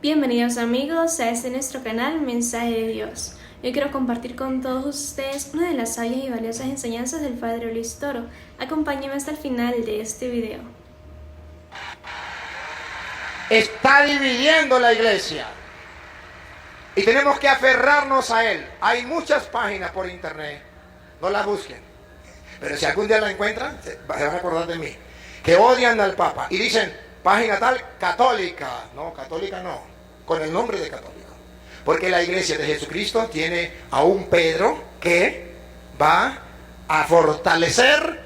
Bienvenidos amigos a este nuestro canal Mensaje de Dios. Hoy quiero compartir con todos ustedes una de las sabias y valiosas enseñanzas del Padre Luis Toro. Acompáñenme hasta el final de este video. Está dividiendo la iglesia y tenemos que aferrarnos a él. Hay muchas páginas por internet, no las busquen, pero si algún día la encuentran se van a acordar de mí, que odian al Papa y dicen página tal católica. No, católica no, con el nombre de católico, porque la iglesia de Jesucristo tiene a un Pedro que va a fortalecer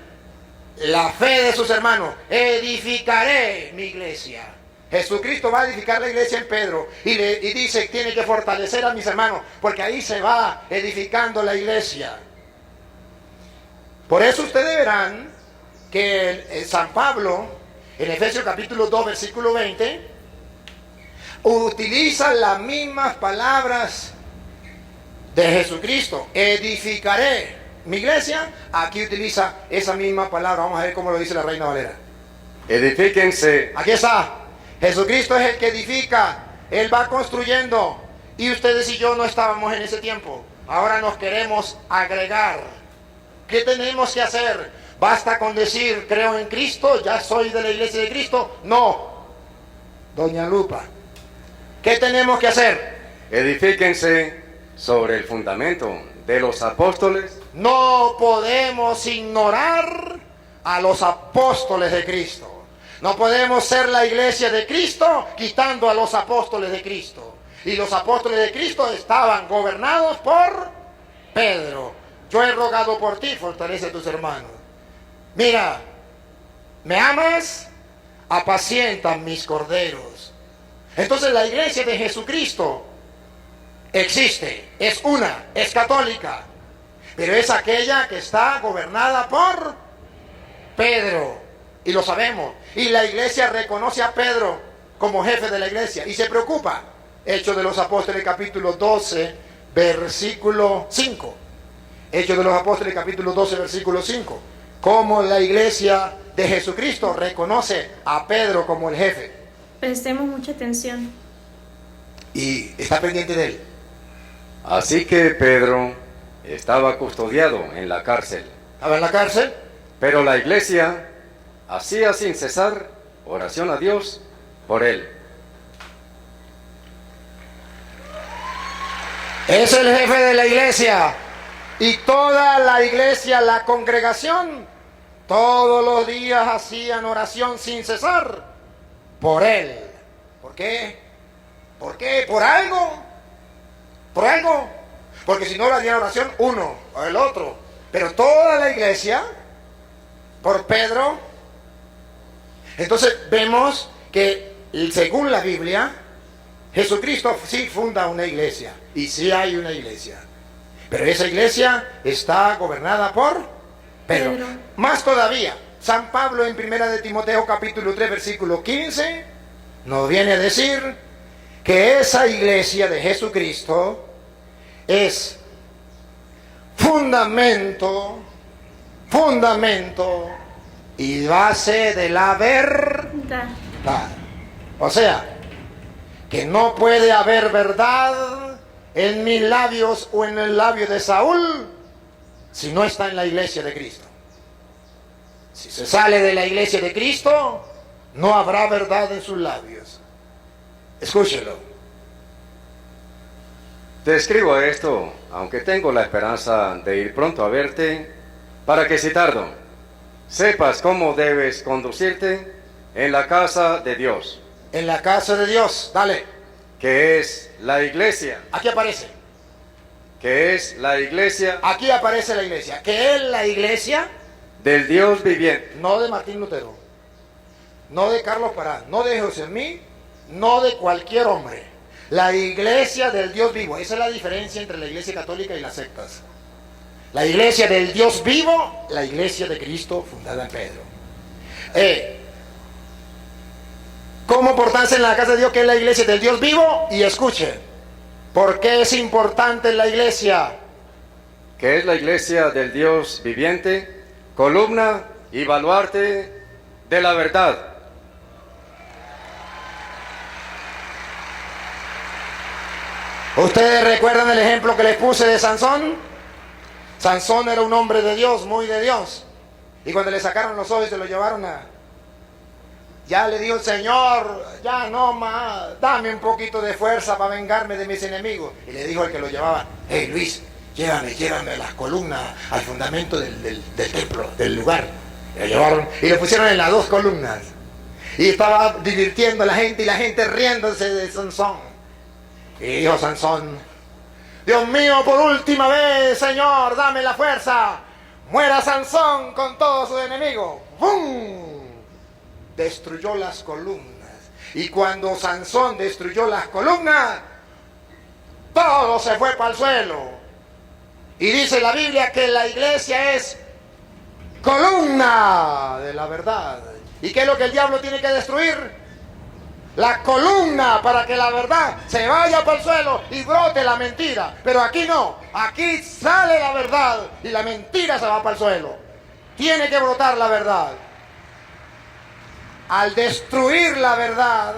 la fe de sus hermanos. Edificaré mi iglesia. Jesucristo va a edificar la iglesia en Pedro y dice, tiene que fortalecer a mis hermanos, porque ahí se va edificando la iglesia. Por eso ustedes verán que San Pablo, en Efesios capítulo 2, versículo 20, utiliza las mismas palabras de Jesucristo. Edificaré mi iglesia. Aquí utiliza esa misma palabra. Vamos a ver cómo lo dice la Reina Valera. Edifíquense. Aquí está. Jesucristo es el que edifica. Él va construyendo. Y ustedes y yo no estábamos en ese tiempo. Ahora nos queremos agregar. ¿Qué tenemos que hacer? ¿Basta con decir creo en Cristo? ¿Ya soy de la iglesia de Cristo? No. Doña Lupa, ¿qué tenemos que hacer? Edifíquense sobre el fundamento de los apóstoles. No podemos ignorar a los apóstoles de Cristo. No podemos ser la iglesia de Cristo quitando a los apóstoles de Cristo. Y los apóstoles de Cristo estaban gobernados por Pedro. Yo he rogado por ti, fortalece a tus hermanos. Mira, ¿me amas? Apacienta mis corderos. Entonces la iglesia de Jesucristo existe, es una, es católica, pero es aquella que está gobernada por Pedro. Y lo sabemos. Y la iglesia reconoce a Pedro como jefe de la iglesia y se preocupa. Hechos de los Apóstoles capítulo 12, versículo 5. Hechos de los Apóstoles capítulo 12, versículo 5. Cómo la iglesia de Jesucristo reconoce a Pedro como el jefe. Prestemos mucha atención. Y está pendiente de él. Así que Pedro estaba custodiado en la cárcel. ¿Estaba en la cárcel? Pero la iglesia hacía sin cesar oración a Dios por él. Es el jefe de la iglesia. Y toda la iglesia, la congregación, todos los días hacían oración sin cesar por él. ¿Por qué? ¿Por qué? ¿Por algo? ¿Por algo? Porque si no le hacían oración uno o el otro. Pero toda la iglesia, por Pedro. Entonces vemos que según la Biblia, Jesucristo sí funda una iglesia. Y sí hay una iglesia. Pero esa iglesia está gobernada por Pedro. Más todavía, San Pablo en 1 de Timoteo capítulo 3 versículo 15 nos viene a decir que esa iglesia de Jesucristo es fundamento y base de la verdad. O sea, que no puede haber verdad en mis labios o en el labio de Saúl si no está en la iglesia de Cristo. Si se sale de la iglesia de Cristo, no habrá verdad en sus labios. Escúchelo. Te escribo esto, aunque tengo la esperanza de ir pronto a verte, para que si tardo, sepas cómo debes conducirte en la casa de Dios. En la casa de Dios, dale. Que es la iglesia. Aquí aparece. Que es la iglesia. Aquí aparece la iglesia. Que es la iglesia del Dios viviente. No de Martín Lutero, no de Carlos Pará, no de José Mí, no de cualquier hombre. La iglesia del Dios vivo. Esa es la diferencia entre la iglesia católica y las sectas. La iglesia del Dios vivo, la iglesia de Cristo fundada en Pedro. ¿Cómo portarse en la casa de Dios, que es la iglesia del Dios vivo? Y escuchen, ¿por qué es importante la iglesia? Que es la iglesia del Dios viviente, columna y baluarte de la verdad. ¿Ustedes recuerdan el ejemplo que les puse de Sansón? Sansón era un hombre de Dios, muy de Dios. Y cuando le sacaron los ojos y se lo llevaron a... Ya le dijo el Señor, ya no más, dame un poquito de fuerza para vengarme de mis enemigos. Y le dijo al que lo llevaba, hey Luis, llévame las columnas al fundamento del templo, del lugar. Y lo llevaron y lo pusieron en las dos columnas. Y estaba divirtiendo a la gente y la gente riéndose de Sansón. Y dijo Sansón, Dios mío, por última vez, Señor, dame la fuerza. Muera Sansón con todos sus enemigos. ¡Bum! Destruyó las columnas. Y cuando Sansón destruyó las columnas, todo se fue para el suelo. Y dice la Biblia que la iglesia es columna de la verdad. ¿Y qué es lo que el diablo tiene que destruir? La columna, para que la verdad se vaya para el suelo y brote la mentira. Pero aquí no, aquí sale la verdad y la mentira se va para el suelo. Tiene que brotar la verdad. Al destruir la verdad,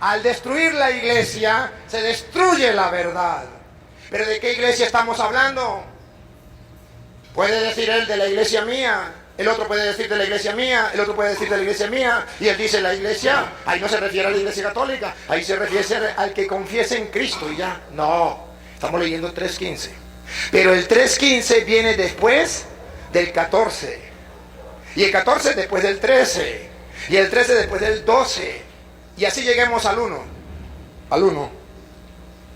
al destruir la iglesia, se destruye la verdad. ¿Pero de qué iglesia estamos hablando? Puede decir él de la iglesia mía, el otro puede decir de la iglesia mía, el otro puede decir de la iglesia mía, y él dice la iglesia, ahí no se refiere a la iglesia católica, ahí se refiere al que confiese en Cristo y ya. No, estamos leyendo 3.15. Pero el 3.15 viene después del 14, y el 14 después del 13, y el 13 después del 12, y así lleguemos al 1,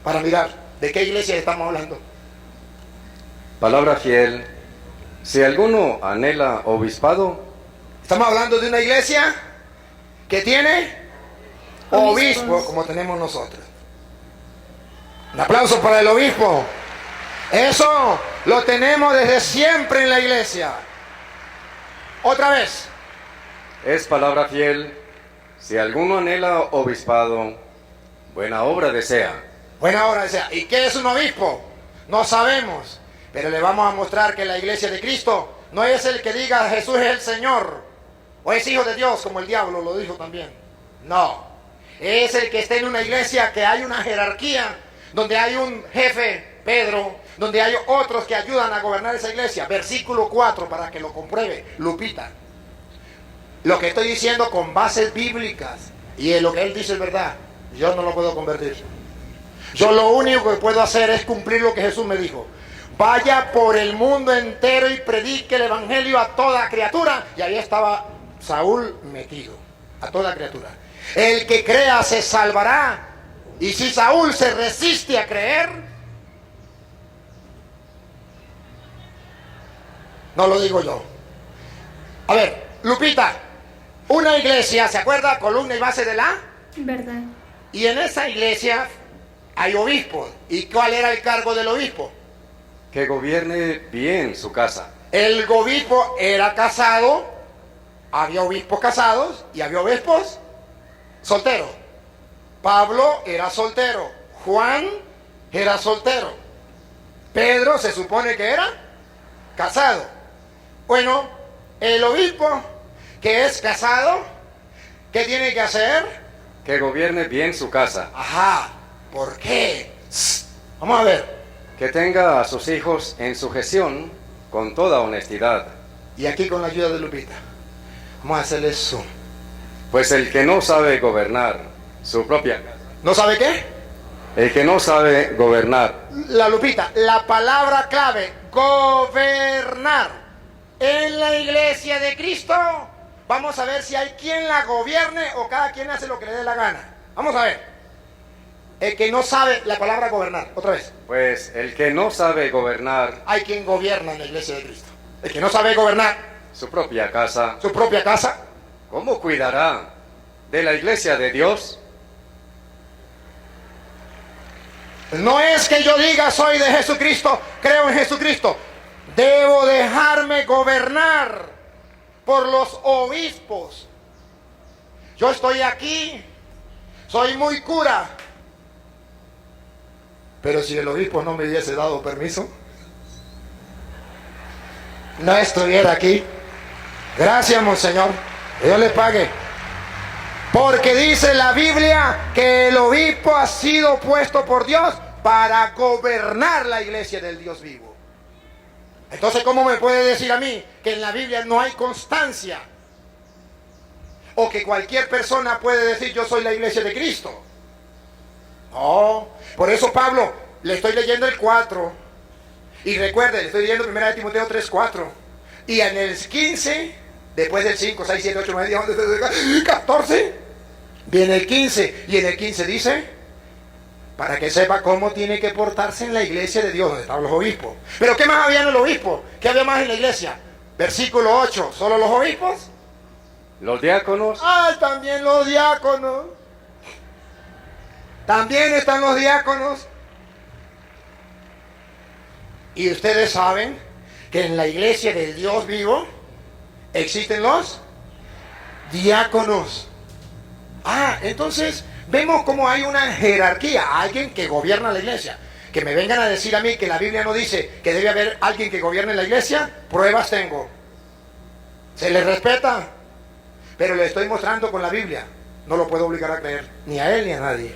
para mirar de qué iglesia estamos hablando. Palabra fiel. Si alguno anhela obispado, Estamos hablando de una iglesia que tiene obispo, como tenemos nosotros. Un aplauso para el obispo. Eso lo tenemos desde siempre en la iglesia. Otra vez. es palabra fiel. Si alguno anhela obispado, buena obra desea. Buena obra desea. ¿Y qué es un obispo? No sabemos. Pero le vamos a mostrar que la iglesia de Cristo no es el que diga Jesús es el Señor o es hijo de Dios, como el diablo lo dijo también. No. Es el que esté en una iglesia que hay una jerarquía, donde hay un jefe, Pedro, donde hay otros que ayudan a gobernar esa iglesia. Versículo 4, para que lo compruebe, Lupita. Lo que estoy diciendo con bases bíblicas, y en lo que él dice es verdad, yo no lo puedo convertir. Yo lo único que puedo hacer es cumplir lo que Jesús me dijo. Vaya por el mundo entero y predique el evangelio a toda criatura. Y ahí estaba Saúl metido, a toda criatura. El que crea se salvará. Y si Saúl se resiste a creer, no lo digo yo. A ver, Lupita, una iglesia, ¿se acuerda? Columna y base de la... ¿Verdad? Y en esa iglesia hay obispos. ¿Y cuál era el cargo del obispo? Que gobierne bien su casa. El obispo era casado, había obispos casados y había obispos solteros. Pablo era soltero, Juan era soltero, Pedro se supone que era casado. Bueno, el obispo que es casado, ¿qué tiene que hacer? Que gobierne bien su casa. Ajá, ¿por qué? Vamos a ver. Que tenga a sus hijos en sujeción con toda honestidad. Y aquí con la ayuda de Lupita, vamos a hacerle zoom. Pues el que no sabe gobernar su propia casa. ¿No sabe qué? El que no sabe gobernar. La Lupita, la palabra clave, gobernar. En la iglesia de Cristo, vamos a ver si hay quien la gobierne o cada quien hace lo que le dé la gana. Vamos a ver. El que no sabe la palabra gobernar, otra vez. Pues el que no sabe gobernar Hay quien gobierna en la iglesia de Cristo. El que no sabe gobernar su propia casa, su propia casa, ¿cómo cuidará de la iglesia de Dios? no es que yo diga soy de Jesucristo, creo en Jesucristo. Debo dejarme gobernar por los obispos. Yo estoy aquí, soy muy cura. Pero si el obispo no me hubiese dado permiso, no estuviera aquí. Gracias, monseñor. Que Dios le pague. Porque dice la Biblia que el obispo ha sido puesto por Dios para gobernar la iglesia del Dios vivo. Entonces, ¿cómo me puede decir a mí que en la Biblia no hay constancia? O que cualquier persona puede decir yo soy la iglesia de Cristo. No, por eso Pablo, le estoy leyendo el 4. Y recuerde, le estoy leyendo 1 Timoteo 3, 4. Y en el 15, después del 5, 6, 7, 8, 9, 10, 11, 14, viene el 15. Y en el 15 dice, para que sepa cómo tiene que portarse en la iglesia de Dios, donde estaban los obispos. Pero ¿qué más había en el obispo? ¿Qué había más en la iglesia? Versículo 8, ¿solo los obispos? Los diáconos. Ah, también los diáconos. También están los diáconos. Y ustedes saben que en la iglesia del Dios vivo existen los diáconos. Ah, entonces vemos cómo hay una jerarquía, alguien que gobierna la iglesia. Que me vengan a decir a mí que la Biblia no dice que debe haber alguien que gobierne la iglesia, pruebas tengo. Se les respeta, pero le estoy mostrando con la Biblia. No lo puedo obligar a creer, ni a él ni a nadie.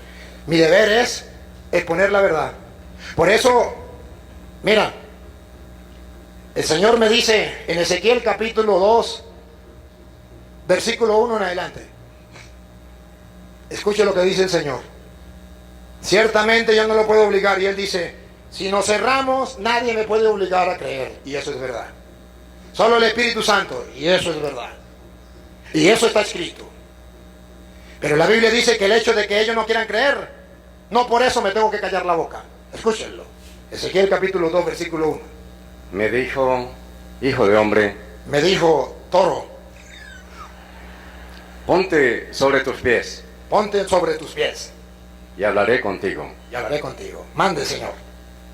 Mi deber es exponer la verdad. Por eso, mira, el Señor me dice en Ezequiel capítulo 2, versículo 1 en adelante. Escuche lo que dice el Señor. Ciertamente yo no lo puedo obligar. Y Él dice, si nos cerramos, nadie me puede obligar a creer. Y eso es verdad. Solo el Espíritu Santo. Y eso es verdad. Y eso está escrito. Pero la Biblia dice que el hecho de que ellos no quieran creer, no por eso me tengo que callar la boca. Escúchenlo. Ezequiel capítulo 2, versículo 1. Me dijo, hijo de hombre, Me dijo, toro, ponte sobre tus pies ponte sobre tus pies y hablaré contigo. y hablaré contigo. Mande, Señor.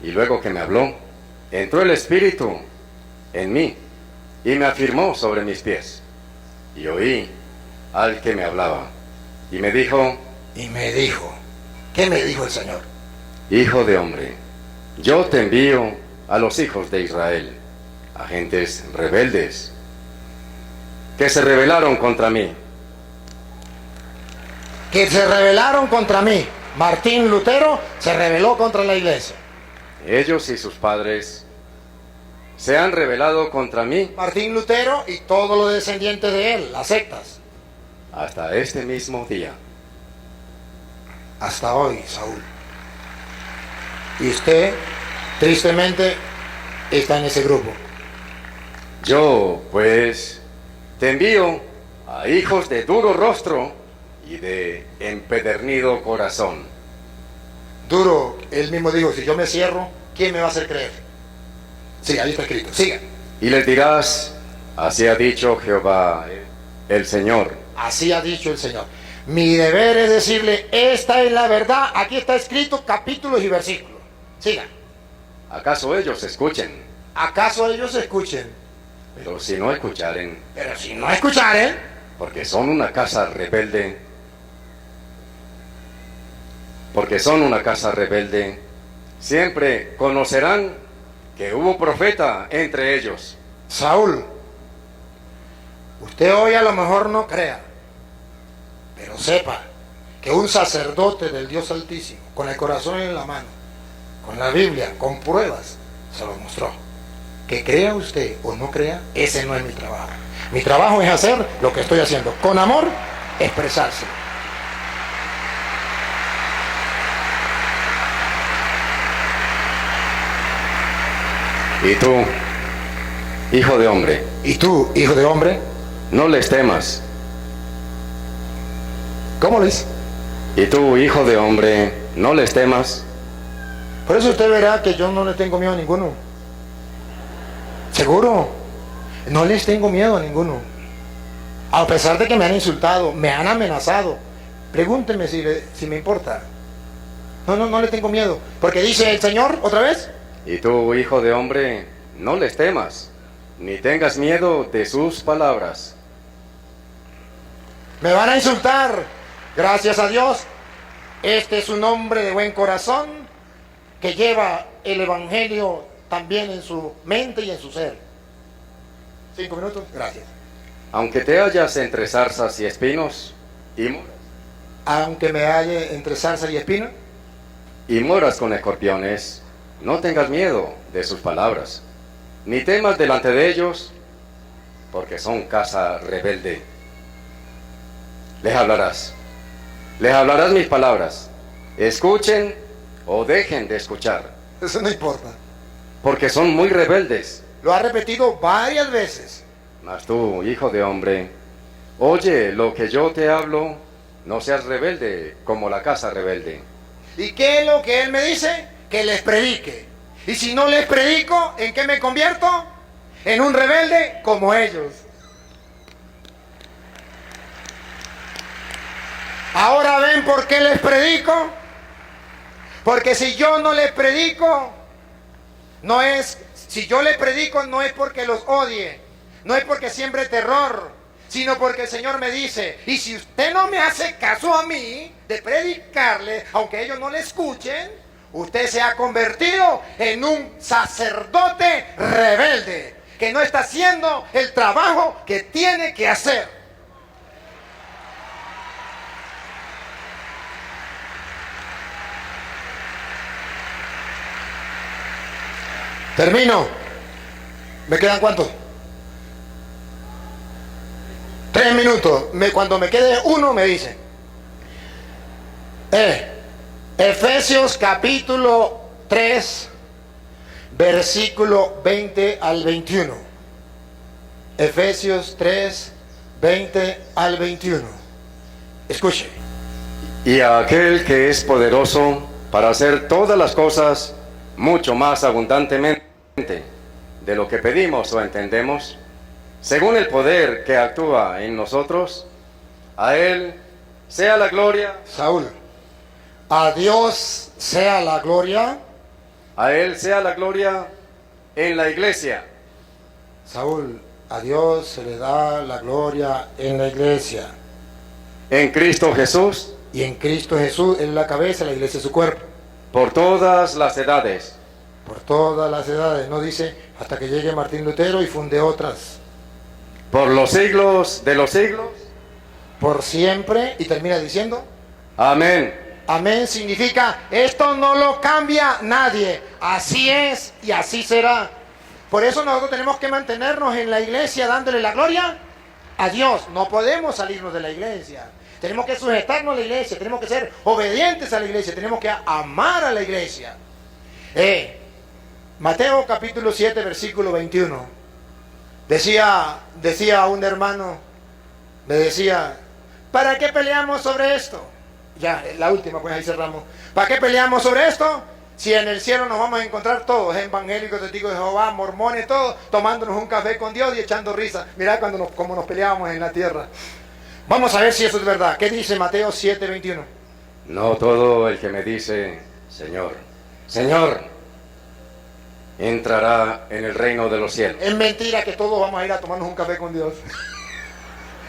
Y luego que me habló, entró el Espíritu en mí y me afirmó sobre mis pies. Y oí al que me hablaba. Y me dijo, Y me dijo, ¿qué me dijo el Señor? hijo de hombre, yo te envío a los hijos de Israel, a gentes rebeldes, que se rebelaron contra mí. Que se rebelaron contra mí. Martín Lutero se rebeló contra la iglesia. Ellos y sus padres se han rebelado contra mí Martín Lutero y todos los descendientes de él, las sectas. hasta este mismo día. Hasta hoy, Saúl. Y usted, tristemente, está en ese grupo. Yo, pues, te envío a hijos de duro rostro y de empedernido corazón. Duro, él mismo dijo, si yo me cierro, ¿quién me va a hacer creer? Sí, ahí está escrito. Siga. Y les dirás, así ha dicho Jehová, el Señor. Así ha dicho el Señor. Mi deber es decirle, esta es la verdad. Aquí está escrito capítulos y versículos. Siga. ¿Acaso ellos escuchen? ¿Acaso ellos escuchen? Pero si no escucharen, Pero si no escucharen, porque son una casa rebelde, porque son una casa rebelde, siempre conocerán que hubo profeta entre ellos. Saúl, usted hoy a lo mejor no crea, pero sepa que un sacerdote del Dios Altísimo, con el corazón en la mano, con la Biblia, con pruebas, se lo mostró. Que crea usted o no crea, ese no es mi trabajo. Mi trabajo es hacer lo que estoy haciendo, con amor, expresarse. Y tú, hijo de hombre, Y tú, hijo de hombre, no les temas. ¿cómo lo dice? Y tú, hijo de hombre, no les temas, Por eso usted verá que yo no le tengo miedo a ninguno. Seguro, no les tengo miedo a ninguno. A pesar de que me han insultado, me han amenazado. Pregúntenme si me importa. No le tengo miedo. Porque dice el Señor, otra vez, y tú, hijo de hombre, no les temas, ni tengas miedo de sus palabras. me van a insultar. Gracias a Dios, este es un hombre de buen corazón que lleva el Evangelio también en su mente y en su ser. 5 minutos, gracias. Aunque te hallas entre zarzas y espinos, y moras, Aunque me halle entre zarza y espina, y moras con escorpiones, no tengas miedo de sus palabras, ni temas delante de ellos, porque son casa rebelde. Les hablarás mis palabras, escuchen o dejen de escuchar, Eso no importa. porque son muy rebeldes. Lo ha repetido varias veces. Mas tú, hijo de hombre, oye lo que yo te hablo, no seas rebelde como la casa rebelde. ¿Y qué es lo que él me dice? Que les predique. Y si no les predico, ¿en qué me convierto? En un rebelde como ellos. Ahora ven por qué les predico. Porque si yo no les predico, si yo les predico no es porque los odie, no es porque siembre terror, sino porque el Señor me dice, y si usted no me hace caso a mí de predicarle, aunque ellos no le escuchen, usted se ha convertido en un sacerdote rebelde, que no está haciendo el trabajo que tiene que hacer. Termino. ¿Me quedan cuántos? 3 minutos. Cuando me quede uno me dicen. Efesios capítulo 3, versículo 20 al 21. Efesios 3, 20 al 21. Escuche. Y a aquel que es poderoso para hacer todas las cosas mucho más abundantemente de lo que pedimos o entendemos, según el poder que actúa en nosotros, a Él sea la gloria. Saúl, a Dios sea la gloria. A Él sea la gloria en la iglesia. Saúl, a Dios se le da la gloria en la iglesia. En Cristo Jesús. Y en Cristo Jesús, Él es la cabeza, la iglesia es su cuerpo. Por todas las edades. Por todas las edades, no dice hasta que llegue Martín Lutero y funde otras. Por los siglos de los siglos. Por siempre, y termina diciendo, amén. Amén significa, esto no lo cambia nadie, así es y así será. Por eso nosotros tenemos que mantenernos en la iglesia dándole la gloria a Dios. No podemos salirnos de la iglesia. Tenemos que sujetarnos a la iglesia, tenemos que ser obedientes a la iglesia, tenemos que amar a la iglesia. Mateo capítulo 7, versículo 21. Decía un hermano, me decía, ¿para qué peleamos sobre esto? Ya, la última, pues ahí cerramos. ¿Para qué peleamos sobre esto? Si en el cielo nos vamos a encontrar todos, evangélicos, testigos de Jehová, mormones, todos, tomándonos un café con Dios y echando risa. Mirá cómo nos peleábamos en la tierra. Vamos a ver si eso es verdad. ¿Qué dice Mateo 7, 21? No todo el que me dice, Señor, Señor, entrará en el reino de los cielos. Es mentira que todos vamos a ir a tomarnos un café con Dios.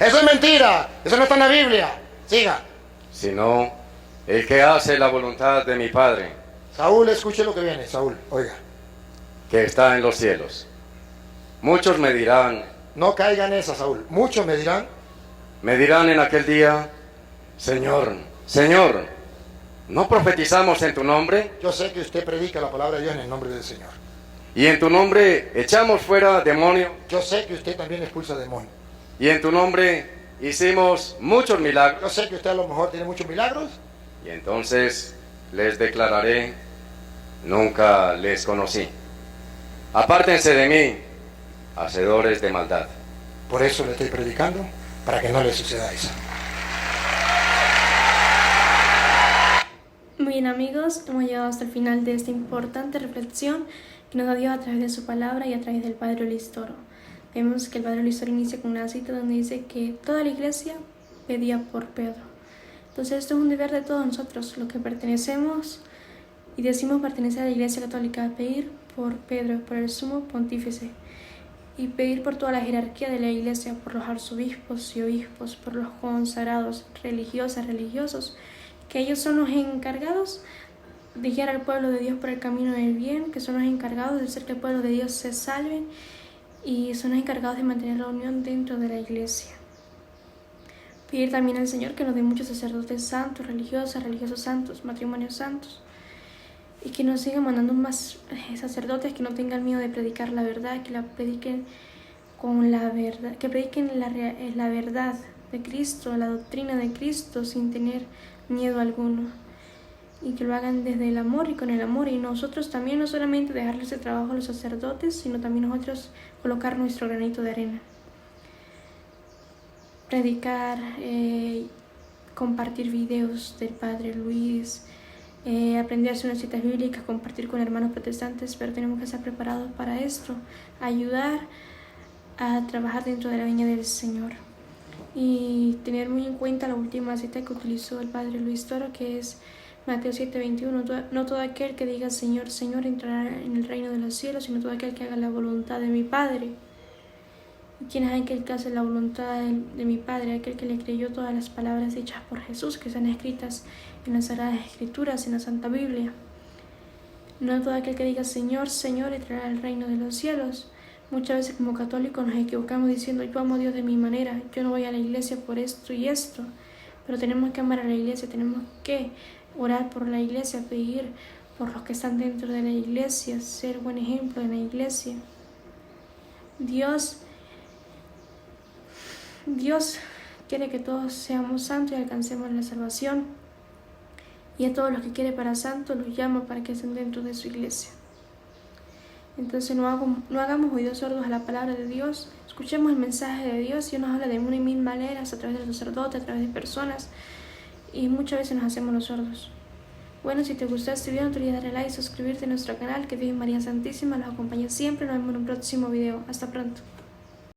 Eso es mentira. Eso no está en la Biblia. Siga. Sino el que hace la voluntad de mi Padre. Saúl, escuche lo que viene. Saúl, oiga. Que está en los cielos. Muchos me dirán. No caiga en esa, Saúl. Muchos me dirán en aquel día, Señor, Señor, ¿no profetizamos en tu nombre? Yo sé que usted predica la palabra de Dios en el nombre del Señor. Y en tu nombre echamos fuera demonios. Yo sé que usted también expulsa demonios. Y en tu nombre hicimos muchos milagros. Yo sé que usted a lo mejor tiene muchos milagros. Y entonces les declararé, nunca les conocí. Apártense de mí, hacedores de maldad. Por eso le estoy predicando, para que no le suceda eso. Muy bien, amigos, hemos llegado hasta el final de esta importante reflexión que nos da Dios a través de su palabra y a través del Padre Luis Toro. Vemos que el Padre Luis Toro inicia con una cita donde dice que toda la iglesia pedía por Pedro. Entonces esto es un deber de todos nosotros, los que pertenecemos y decimos pertenecer a la Iglesia Católica, pedir por Pedro, por el sumo pontífice, y pedir por toda la jerarquía de la Iglesia, por los arzobispos y obispos, por los consagrados, religiosas, religiosos, que ellos son los encargados de guiar al pueblo de Dios por el camino del bien, que son los encargados de hacer que el pueblo de Dios se salven y son los encargados de mantener la unión dentro de la Iglesia. Pedir también al Señor que nos dé muchos sacerdotes santos, religiosos santos, matrimonios santos, y que nos siga mandando más sacerdotes que no tengan miedo de predicar la verdad, que la prediquen con la verdad, que prediquen la verdad de Cristo, la doctrina de Cristo sin tener miedo alguno, y que lo hagan desde el amor y con el amor, y nosotros también no solamente dejarles el trabajo a los sacerdotes, sino también nosotros colocar nuestro granito de arena, predicar, compartir videos del Padre Luis, aprenderse unas citas bíblicas, compartir con hermanos protestantes, pero tenemos que estar preparados para esto, ayudar a trabajar dentro de la viña del Señor y tener muy en cuenta la última cita que utilizó el Padre Luis Toro, que es Mateo 7:21. No todo aquel que diga Señor, Señor entrará en el reino de los cielos, sino todo aquel que haga la voluntad de mi Padre. ¿Y quién es aquel que hace la voluntad de mi Padre? Aquel que le creyó todas las palabras dichas por Jesús, que están escritas en las Sagradas Escrituras, en la Santa Biblia. No todo aquel que diga Señor, Señor entrará al reino de los cielos. Muchas veces como católicos nos equivocamos diciendo yo amo a Dios de mi manera, yo no voy a la iglesia por esto y esto, pero tenemos que amar a la iglesia, tenemos que orar por la iglesia, pedir por los que están dentro de la iglesia, ser buen ejemplo en la iglesia. Dios quiere que todos seamos santos y alcancemos la salvación, y a todos los que quiere para santos los llama para que estén dentro de su iglesia. Entonces no hagamos oídos sordos a la palabra de Dios, escuchemos el mensaje de Dios. Dios nos habla de una y mil maneras, a través de los sacerdotes, a través de personas, y muchas veces nos hacemos los sordos. Bueno, si te gustó este video no te olvides darle like y suscribirte a nuestro canal. Que Dios y María Santísima los acompañe siempre. Nos vemos en un próximo video. Hasta pronto.